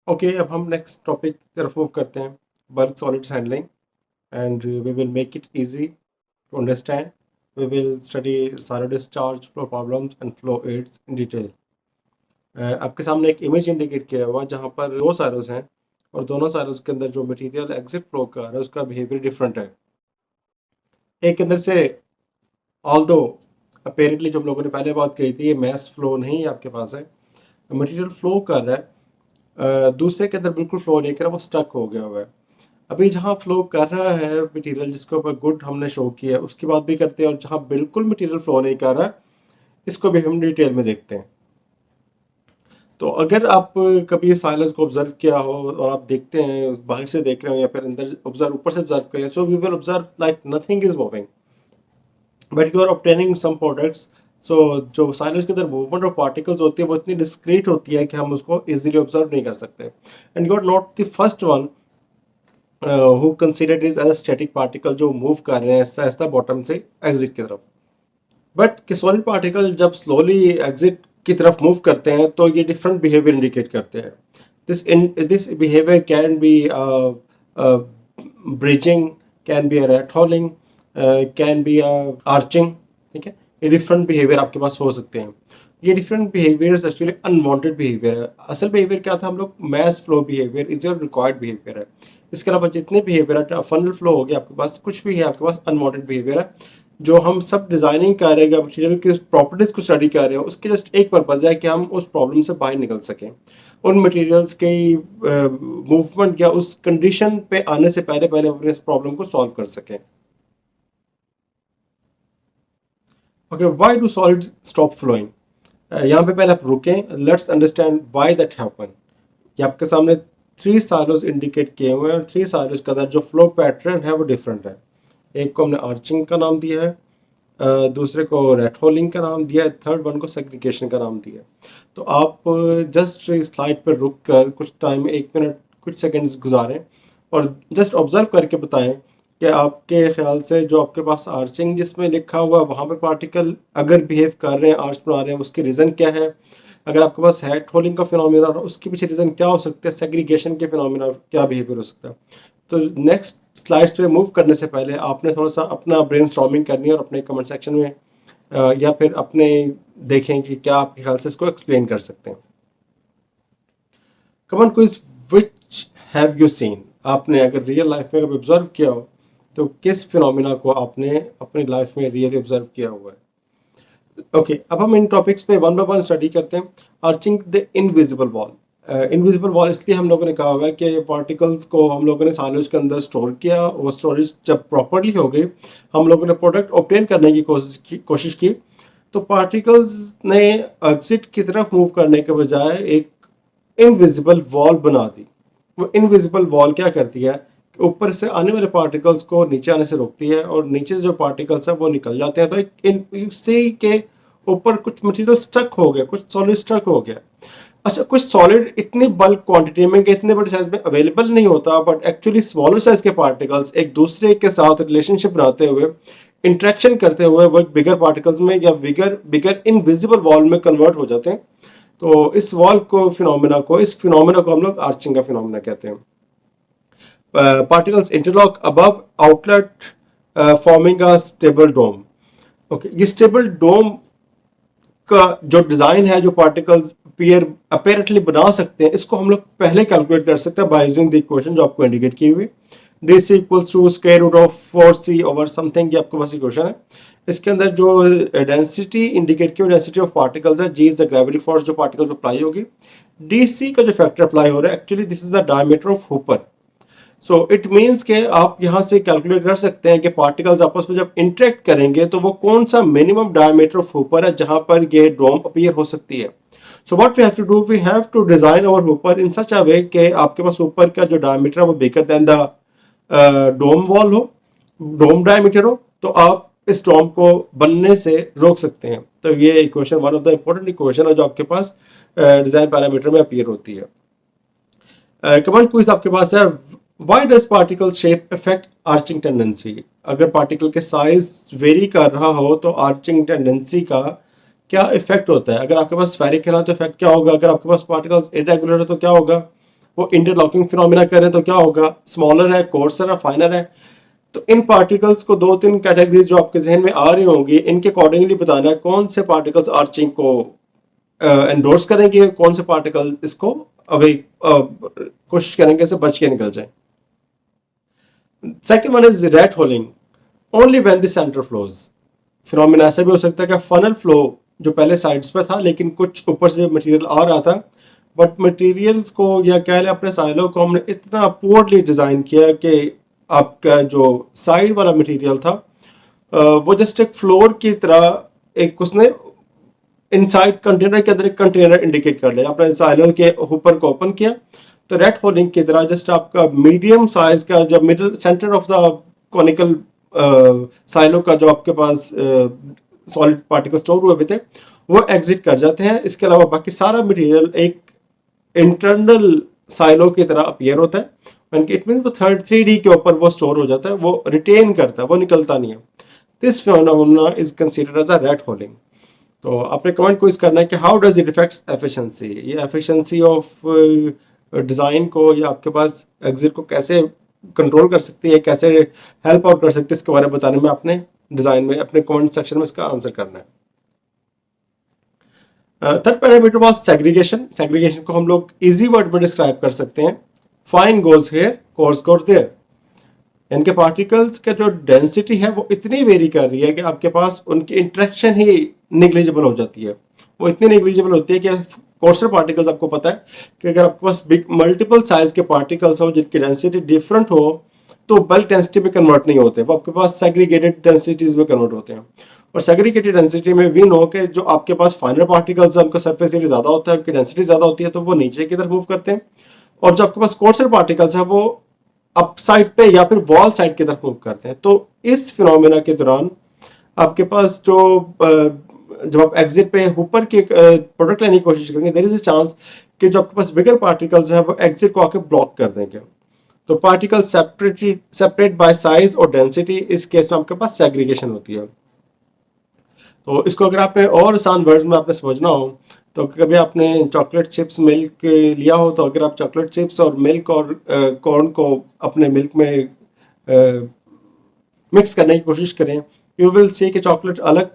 Okay, अब हम next topic की तरफ मूव करते हैं, bulk solids handling, and we will make it easy to understand. We will study सारा discharge flow problems and flow aids in detail. आपके सामने एक इमेज इंडिकेट किया हुआ जहाँ पर दो साइलोज हैं और दोनों साइलोज के अंदर जो मटेरियल एग्जिट फ्लो कर रहा है उसका बिहेवियर डिफरेंट है. एक के अंदर से ऑल्दो अपेरेंटली जो हम लोगों ने पहले बात कही थी, ये मैस फ्लो नहीं आपके पास है, मटेरियल फ्लो कर रहा है. दूसरे के अंदर बिल्कुल फ्लो नहीं कर रहा, वो स्टक हो गया हुआ है. अभी जहाँ फ्लो कर रहा है मटेरियल, जिसके ऊपर गुड हमने शो किया है, उसकी बात भी करते हैं, और जहाँ बिल्कुल मटेरियल फ्लो नहीं कर रहा इसको भी हम डिटेल में देखते हैं. तो अगर आप कभी साइलेंस को ऑब्जर्व किया हो और आप देखते हैं, बाहर से देख रहे हो या फिर अंदर ऑब्जर्व ऊपर से ऑब्जर्व करें, so we will observe like nothing is moving but you are obtaining some products. So जो साइलेंस के अंदर मूवमेंट ऑफ पार्टिकल्स होती है वो इतनी डिस्क्रीट होती है कि हम उसको इजीली ऑब्जर्व नहीं कर सकते. And you are not the first one who considered is as a static particle जो मूव कर रहे हैं ऐसा ऐसा बॉटम से एग्जिट की तरफ. बट कि सॉलिड पार्टिकल जब स्लोली एग्जिट की तरफ मूव करते हैं तो ये डिफरेंट बिहेवियर इंडिकेट करते हैं. This behaviour can be bridging, can be a rat हॉलिंग, can be arching. ठीक है, ये डिफरेंट बिहेवियर आपके पास हो सकते हैं. ये different behaviours actually unwanted behaviour है. असल बिहेवियर क्या था, हम लोग mass flow behaviour is your required behaviour है. इसके अलावा जितने बिहेवियर है, फनल फ्लो हो गया आपके पास, कुछ भी है आपके पास अनवांटेड बिहेवियर है जो हम सब डिजाइनिंग कर रहे हैं, मटेरियल की प्रॉपर्टीज को स्टडी कर रहे हैं. उसके जस्ट एक पर्पज है कि हम उस प्रॉब्लम से बाहर निकल सकें, उन मटेरियल्स के मूवमेंट या उस कंडीशन पे आने से पहले पहले अपने इस प्रॉब्लम को सॉल्व कर सकें. Okay, why do solid stop flowing? यहाँ पे पहले आप रुकें, let's understand why that happen. ये आपके सामने थ्री साइलोज इंडिकेट किए हुए हैं और थ्री साइलोज के अंदर जो फ्लो पैटर्न है वो डिफरेंट है. एक को हमने आर्चिंग का नाम दिया है, दूसरे को रेट होलिंग का नाम दिया है, थर्ड वन को सेग्रीगेशन का नाम दिया है. तो आप जस्ट स्लाइड पर रुक कर कुछ टाइम, 1 मिनट कुछ सेकंड्स गुजारें और जस्ट ऑब्जर्व करके बताएं कि आपके ख्याल से जो आपके पास आर्चिंग जिसमें लिखा हुआ है वहाँ पे पार्टिकल अगर बिहेव कर रहे हैं, आर्च बना रहे हैं, उसकी रीज़न क्या है. अगर आपके पास हेड होलिंग का फिनोमिना उसके पीछे रीज़न क्या हो सकता है, सेग्रीगेशन के फिनोमिना क्या बिहेवियर हो सकता है. तो नेक्स्ट स्लाइड्स पे मूव करने से पहले आपने थोड़ा सा अपना ब्रेनस्टॉर्मिंग करनी है और अपने कमेंट सेक्शन में या फिर अपने देखें कि क्या आपके ख्याल से इसको एक्सप्लेन कर सकते हैं. Comment quiz, which have you seen? आपने अगर रियल लाइफ में कभी ऑब्जर्व किया हो तो किस फिनोमिना को आपने अपनी लाइफ में रियली ऑब्जर्व किया हुआ है. ओके, अब हम इन टॉपिक्स पे वन बाय वन स्टडी करते हैं. Arching the invisible wall. Invisible wall इसलिए हम लोगों ने कहा हुआ है कि पार्टिकल्स को हम लोगों ने सालों के अंदर स्टोर किया, वो स्टोरेज जब प्रॉपरली हो गई, हम लोगों ने प्रोडक्ट ऑब्टेन करने की कोशिश की तो पार्टिकल्स ने एग्जिट की तरफ मूव करने के बजाय एक इनविजिबल वॉल बना दी. वो इनविजिबल वॉल क्या करती है, ऊपर से आने वाले पार्टिकल्स को नीचे आने से रोकती है और नीचे से जो पार्टिकल्स है वो निकल जाते हैं. तो एक इसी के ऊपर कुछ मटेरियल स्टक हो गया, कुछ सॉलिड स्टक हो गया. अच्छा, कुछ सॉलिड इतनी बल्क क्वांटिटी में, इतने बड़े साइज में अवेलेबल नहीं होता, बट एक्चुअली स्मॉलर साइज के पार्टिकल्स एक दूसरे के साथ रिलेशनशिप बनाते हुए, इंट्रैक्शन करते हुए वो बिगर पार्टिकल्स में या बिगर बिगर इनविजिबल वॉल में कन्वर्ट हो जाते हैं. तो इस वॉल को फिनोमिना को इस फिनोमिना को हम लोग आर्चिंग का फिनोमिना कहते हैं. Particles interlock above outlet forming a stable dome. Okay, ये स्टेबल डोम का जो डिजाइन है, जो पार्टिकल्स अपेरेंटली बना सकते हैं, इसको हम लोग पहले कैलकुलेट कर सकते हैं बाय यूजिंग द इक्वेशन जो आपको इंडिकेट की हुई, dc equals to square root of 4c over something. ये आपके पास इक्वेशन है. इसके अंदर जो डेंसिटी इंडिकेट की डेंसिटी ऑफ पार्टिकल्स है, g is the gravity force जो पार्टिकल पर अप्लाई होगी. डीसी का जो फैक्टर अप्लाई हो रहा है, actually this is the diameter of hopper. So it means के आप यहाँ से कैलकुलेट कर सकते हैं कि पार्टिकल्स आपस में जब इंटरेक्ट करेंगे तो वो कौन सा मिनिमम डायमीटर ऑफ हुपर है जहां पर ये डोम अपीयर हो सकती है. So what we have to do, we have to design our hopper in such a way कि आपके पास ऊपर का जो डायमीटर है वो bigger than the dome wall हो, डोम डायमीटर हो, तो आप इस डोम को बनने से रोक सकते हैं. तो ये equation one of the important equation है जो आपके पास डिजाइन पैरामीटर में अपीयर होती है. कमेंट क्विज आपके पास है, why does particle shape affect arching tendency? अगर पार्टिकल के साइज वेरी कर रहा हो तो आर्चिंग टेंडेंसी का क्या इफेक्ट होता है? अगर आपके पास स्फेरिकल है तो इफेक्ट क्या होगा, अगर आपके पास पार्टिकल्स इरेगुलर है तो क्या होगा, वो इंटरलॉकिंग फिनोमिना करें तो क्या होगा, स्मॉलर है, कोर्सर है, फाइनर है। तो इन पार्टिकल्स को 2-3 कैटेगरीज जो आपके जहन में आ रही होंगी, इनके अकॉर्डिंगली बताना है कौन से पार्टिकल्स आर्चिंग को एंडोर्स करेंगे, कौन से पार्टिकल इसको अवे कोशिश करेंगे से बच के निकल जाए। Second one is rat holing only when the centre flows. Phenomena ऐसा भी हो सकता है कि फनल फ्लो जो पहले साइड्स पे था लेकिन कुछ ऊपर से मटेरियल आ रहा था, बट मटेरियल्स को या कह लें अपने साइलों को हमने इतना पुअरली डिज़ाइन किया कि आपका जो साइड वाला मटेरियल था वो जस्ट एक फ्लोर की तरह एक उसने इनसाइड कंटेनर के अंदर एक कंटेनर इंडिकेट कर लिया, अपने साइलो के ऊपर को ओपन किया तो रेट होल्डिंग की तरह जस्ट आपका मीडियम साइज का जब middle centre of the conical silo का जो आपके पास सॉलिड पार्टिकल स्टोर हुए हुए थे वो एग्जिट कर जाते हैं। इसके अलावा बाकी सारा मटेरियल एक इंटरनल साइलो की तरह अपीयर होता है। इट मीन वो 3D के ऊपर वो स्टोर हो जाता है, वो रिटेन करता है, वो निकलता नहीं है। This phenomena is considered as a rat holding. तो आपने कमेंट को इस करना है कि how does it effects efficiency, ये एफिशिएंसी ऑफ डिज़ाइन को या आपके पास एग्जिट को कैसे कंट्रोल कर सकती है, कैसे हेल्प आउट कर सकती है, इसके बारे में बताने में अपने डिज़ाइन में अपने कमेंट सेक्शन में इसका आंसर करना है। Third parameter was segregation. Segregation को हम लोग इजी वर्ड में डिस्क्राइब कर सकते हैं, fine goes here, coarse goes there. इनके पार्टिकल्स का जो डेंसिटी है वो इतनी वेरी कर रही है कि आपके पास उनकी इंटरेक्शन ही निग्लिजिबल हो जाती है। वो इतनी निग्लिजिबल होती है कि कोर्सर पार्टिकल्स आपको पता है कि अगर आपके पास बिग मल्टीपल साइज के पार्टिकल्स हो जिनकी डेंसिटी डिफरेंट हो तो बल्क डेंसिटी में कन्वर्ट नहीं होते, वो आपके पास सेग्रीगेटेड डेंसिटीज में कन्वर्ट होते हैं। और सेग्रीगेटेड डेंसिटी में वी नो कि जो आपके पास फाइनर पार्टिकल्स है उनका सरफेस एरिया ज़्यादा होता है, उनकी डेंसिटी ज़्यादा होती है तो वो नीचे की तरफ मूव करते हैं। और जो आपके पास कोर्सर पार्टिकल्स है वो अप साइड पे या फिर वॉल साइड की तरफ मूव करते हैं। तो इस फिनोमेना के दौरान आपके पास जो जब आप एग्जिट पे ऊपर के प्रोडक्ट लेने की कोशिश करेंगे देयर इज अ चांस कि जो आपके पास बिगर पार्टिकल्स है वो एग्जिट को आके ब्लॉक कर देंगे। तो पार्टिकल सेपरेट बाय साइज और डेंसिटी, इस केस में आपके पास सेग्रीगेशन होती है। तो इसको अगर आपने और आसान वर्ड्स में आपने समझना हो तो कभी आपने चॉकलेट चिप्स मिल्क लिया हो तो अगर आप चॉकलेट चिप्स और मिल्क और कॉर्न को अपने मिल्क में मिक्स करने की कोशिश करें, यू विल सी कि चॉकलेट अलग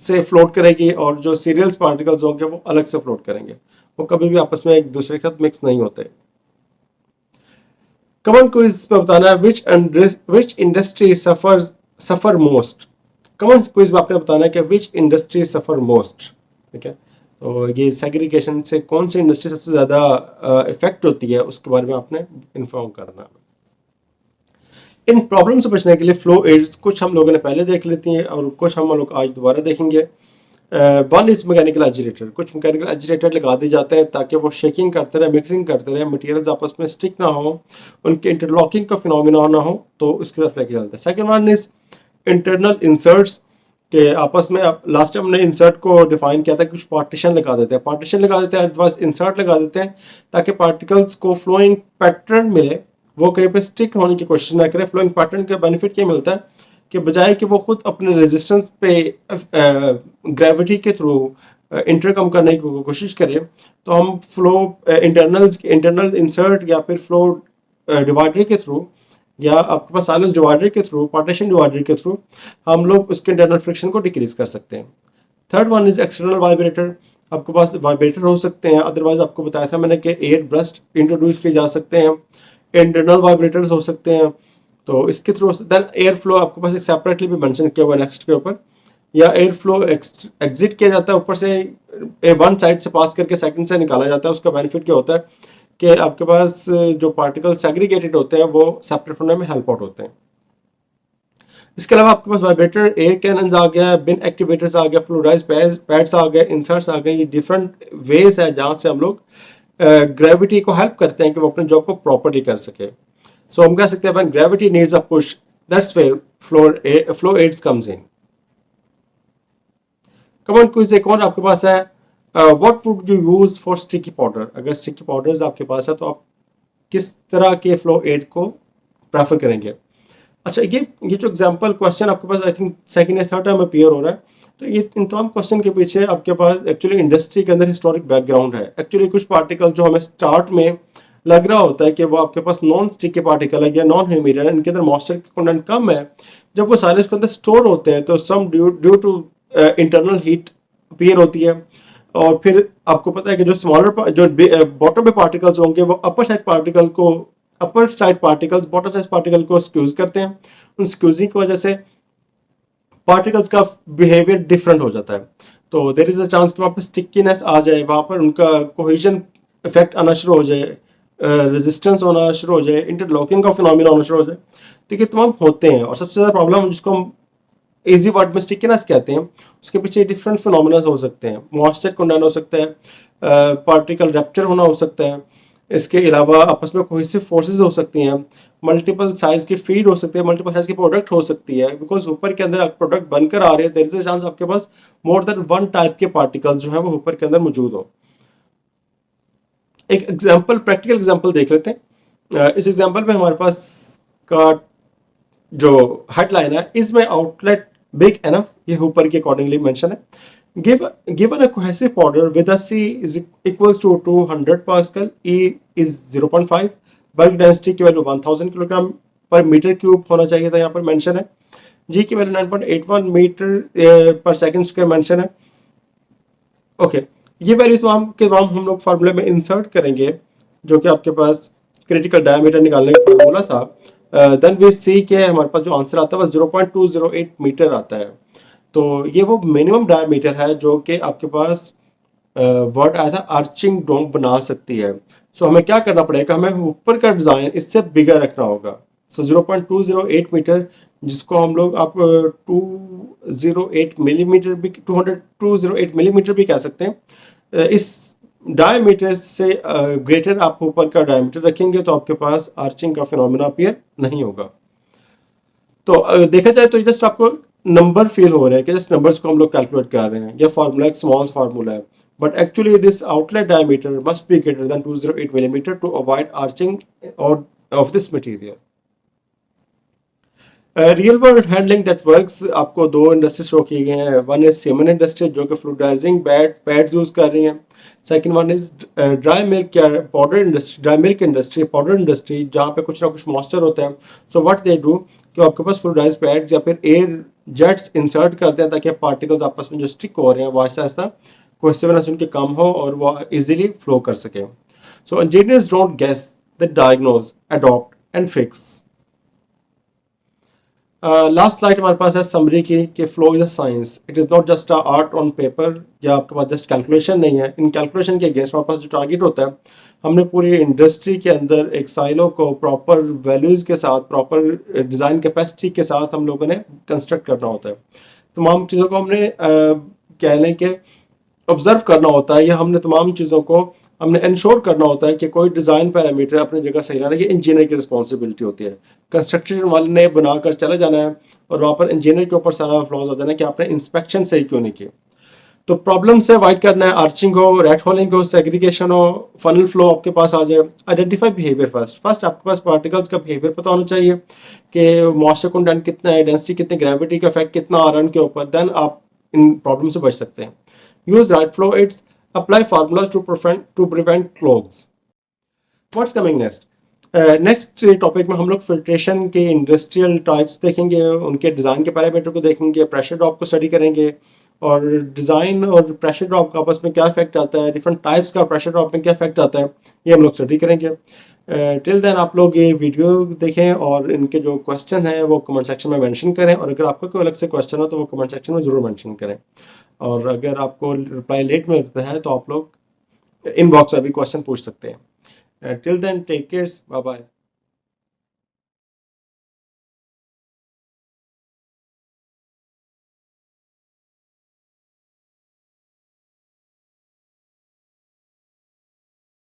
से फ्लोट करेगी और जो सीरियल्स पार्टिकल्स होंगे वो अलग से फ्लोट करेंगे, वो कभी भी आपस में एक दूसरे के साथ मिक्स नहीं होते। कमन क्विज में बताना है which industry suffer most. Common quiz में आपने बताना है कि विच इंडस्ट्री सफर मोस्ट। ठीक है, तो ये सेग्रीगेशन से कौन सी इंडस्ट्री सबसे ज़्यादा इफेक्ट होती है उसके बारे में आपने इन्फॉर्म करना। इन प्रॉब्लम से बचने के लिए फ्लो एड्स कुछ हम लोगों ने पहले देख लेती हैं और कुछ हम लोग आज दोबारा देखेंगे। One is mechanical agitator. कुछ मैकेनिकल एजिटेटर लगा दिए जाते हैं ताकि वो शेकिंग करते रहे, मिक्सिंग करते रहे, मटेरियल्स आपस में स्टिक ना हो, उनके इंटरलॉकिंग का फिनोमिना ना हो, तो इसकी तरफ लेके चलते हैं। Second one is internal inserts के आपस में लास्ट टाइम हमने इंसर्ट को डिफाइन किया था, कुछ पार्टीशन लगा देते हैं, इंसर्ट लगा देते हैं ताकि पार्टिकल्स को फ्लोइंग पैटर्न मिले, वो कहीं पे स्टिक होने की कोशिश ना करें। फ्लोइंग पैटर्न का बेनिफिट क्या मिलता है कि बजाय कि वो खुद अपने रेजिस्टेंस पे ग्रेविटी के थ्रू इंटरकम करने की कोशिश करें, तो हम फ्लो इंटरनल इंसर्ट या फिर फ्लो डिवाइडर के थ्रू या आपके पास साइलेंस डिवाइडर के थ्रू, पार्टीशन डिवाइडर के थ्रू हम लोग उसके इंटरनल फ्रिक्शन को डिक्रीज कर सकते हैं। Third one is external vibrator. आपके पास वाइब्रेटर हो सकते हैं, अदरवाइज आपको बताया था मैंने कि एयर ब्रस्ट इंट्रोड्यूस किए जा सकते हैं, इंटरनल वाइब्रेटर्स हो सकते हैं। तो इसके थ्रू देन एयर फ्लो आपके पास एक सेपरेटली भी मेंशन किया हुआ है नेक्स्ट के ऊपर, या एयर फ्लो एग्जिट किया जाता है ऊपर से, वन साइड से पास करके सेकंड से निकाला जाता है। उसका बेनिफिट क्या होता है कि आपके पास जो पार्टिकल सेग्रीगेटेड होते हैं वो सेपरेट होने में हेल्प आउट होते हैं। इसके अलावा आपके पास वाइब्रेटर, एयर कैनन्स आ गया, बिन एक्टिवेटर्स आ गया, फ्लोराइज पैड्स आ गए, इंसर्ट्स आ गए। ये डिफरेंट वेज है जहाँ से हम लोग ग्रेविटी को हेल्प करते हैं कि वो अपने जॉब को प्रॉपरली कर सके। सो हम कह सकते हैं gravity needs a push, that's where flow aids comes in. Common quiz एक और आपके पास है, what would you use for sticky powder. अगर स्टिकी पाउडर्स आपके पास है तो आप किस तरह के फ्लो एड को प्रेफर करेंगे। अच्छा, ये जो एग्जांपल क्वेश्चन आपके पास आई थिंक सेकंड या थर्ड टाइम अपीयर हो रहा है, तो ये इन तमाम क्वेश्चन के पीछे आपके पास एक्चुअली इंडस्ट्री के अंदर हिस्टोरिक बैकग्राउंड है। एक्चुअली कुछ पार्टिकल जो हमें स्टार्ट में लग रहा होता है कि वो आपके पास नॉन स्टिकी पार्टिकल है या नॉन ह्यूमिड है, इनके अंदर मॉइस्चर कंटेंट कम है, जब वो सारे उसके अंदर स्टोर होते हैं तो some due to internal heat appear होती है, और फिर आपको पता है कि जो स्मॉलर जो बॉटम पे पार्टिकल्स होंगे वो upper side particles bottom side particle को स्क्यूज करते हैं। उन स्क्यूजिंग की वजह से पार्टिकल्स का बिहेवियर डिफरेंट हो जाता है, तो देर इज अ चांस कि वहाँ पर स्टिक्कीनेस आ जाए, वहाँ पर उनका कोहेजन इफेक्ट आना शुरू हो जाए, रेजिस्टेंस होना शुरू हो जाए, इंटरलॉकिंग का फिनोमिना होना शुरू हो जाए। तो ये तमाम होते हैं, और सबसे ज़्यादा प्रॉब्लम जिसको हम इजी वर्ड में स्टिकीनेस कहते हैं, उसके पीछे डिफरेंट फिनोमिना हो सकते हैं। मॉइस्चर कंडेंस हो सकता है, पार्टिकल रैप्चर होना हो सकता है, इसके अलावा आपस में कोहेसिव फोर्सेस हो सकती हैं, मल्टीपल साइज की फीड हो सकती है, मल्टीपल साइज की प्रोडक्ट हो सकती है, बिकॉज ऊपर के अंदर प्रोडक्ट बनकर आ रहे हैं, देयर इज अ चांस आपके पास मोर देन वन टाइप के पार्टिकल्स जो है वो ऊपर के अंदर मौजूद हो। एक एग्जांपल, प्रैक्टिकल एग्जांपल देख लेते हैं। इस एग्जांपल में हमारे पास का जो हेडलाइन है, इसमें आउटलेट बिग एनफ, ये ऊपर के अकॉर्डिंगली मेंशन है। Given a cohesive powder with a C is equals to 200 Pascal, E is 0.5, bulk density की वैल्यू 1000 किलोग्राम पर मीटर क्यूब होना चाहिए था, यहाँ पर मेंशन है। G की वैल्यू 9.81 मीटर पर सेकंड स्क्वायर मेंशन है। ओके, ये वैल्यू तमाम हम लोग फार्मूले में इंसर्ट करेंगे, जो कि आपके पास क्रिटिकल डायमीटर निकालने का फार्मूला था। देन वी सी के हमारे पास जो आंसर आता है वो 0.208 मीटर आता है। तो ये वो मिनिमम डायमीटर है जो कि आपके पास वर्ड एज आर्चिंग डोम बना सकती है। सो हमें क्या करना पड़ेगा, हमें ऊपर का डिज़ाइन इससे बिगर रखना होगा। सो 0.208 मीटर, जिसको हम लोग आप 208 मिलीमीटर भी 208 मिलीमीटर भी कह सकते हैं। इस डायमीटर से ग्रेटर आप ऊपर का डायमीटर रखेंगे तो आपके पास आर्चिंग का फिनोमिना अपीयर नहीं होगा। तो देखा जाए तो जस्ट आपको नंबर फील हो रहा है कि जस्ट नंबर्स को हम लोग कैलकुलेट कर रहे हैं, या फार्मूला एक स्मॉल फार्मूला है, but actually this outlet diameter must be greater than 208 millimetre to avoid arching or of this material. Real world handling that works, आपको दो इंडस्ट्री शो की गई हैं। वन इज सीमेंट इंडस्ट्री जो कि फ्लूइडाइजिंग pads use कर रही हैं। Second one is dry milk या powder industry, dry milk industry, powder industry, जहाँ पे कुछ ना कुछ मॉइस्चर होता है। सो व्हाट दे डू कि आपके पास फ्लूइडाइज पैड्स या फिर एयर जेट्स इंसर्ट करते हैं ताकि पार्टिकल्स आपस में जो स्टिक हो रहे हैं वो आहिस्ता आहिस्ता कोहेसिवनेस उनके कम हो और वो इजीली फ्लो कर सके। So engineers don't guess, they diagnose, adopt and fix. Last slide हमारे पास है समरी की कि flow is a science, it is not just a art on paper, या आपके पास जस्ट कैलकुलेशन नहीं है। इन कैलकुलेशन के अगेंस्ट हमारे पास जो टारगेट होता है, हमने पूरी इंडस्ट्री के अंदर एक साइलो को प्रॉपर वैल्यूज़ के साथ, प्रॉपर डिज़ाइन कैपेसिटी के साथ हम लोगों ने कंस्ट्रक्ट करना होता है। तमाम चीज़ों को हमने कह लें कि ऑब्जर्व करना होता है, या हमने तमाम चीज़ों को हमने इंश्योर करना होता है कि कोई डिज़ाइन पैरामीटर अपनी जगह सही रहना, ये इंजीनियर की रिस्पॉन्सिबिलिटी होती है। कंस्ट्रक्शन वाले ने बनाकर चले जाना है और वहाँ पर इंजीनियर के ऊपर सारा फ्लॉज हो जाना है कि आपने इंस्पेक्शन सही क्यों नहीं की। तो प्रॉब्लम से अवॉइड करना है, आर्चिंग हो, रैट होलिंग हो, सेग्रीगेशन हो, फनल फ्लो आपके पास आ जाए। आइडेंटिफाई बिहेवियर फर्स्ट आपके पास पार्टिकल्स का बिहेवियर पता होना चाहिए कि मॉइस्चर कंटेंट कितना है, डेंसिटी कितनी, ग्रेविटी का इफेक्ट कितना आ रहा है उनके ऊपर, देन आप इन प्रॉब्लम से बच सकते हैं। Use right flow aids, apply formulas to prevent clogs. What's coming next? Next topic में हम लोग फिल्ट्रेशन के इंडस्ट्रियल टाइप्स देखेंगे, उनके डिज़ाइन के पैरामीटर को देखेंगे, प्रेशर ड्रॉप को स्टडी करेंगे, और डिज़ाइन और प्रेशर ड्रॉप का आपस में क्या इफेक्ट आता है, डिफरेंट टाइप्स का प्रेशर ड्रॉप में क्या इफेक्ट आता है, ये हम लोग स्टडी करेंगे। टिल देन आप लोग ये वीडियो देखें और इनके जो क्वेश्चन हैं वो कमेंट सेक्शन में मेंशन करें, और अगर आपका कोई अलग से क्वेश्चन हो तो वो कमेंट सेक्शन में ज़रूर मेंशन करें। और अगर आपको रिप्लाई लेट मिलता है तो आप लोग इनबॉक्स में भी क्वेश्चन पूछ सकते हैं। Till then take care, bye bye.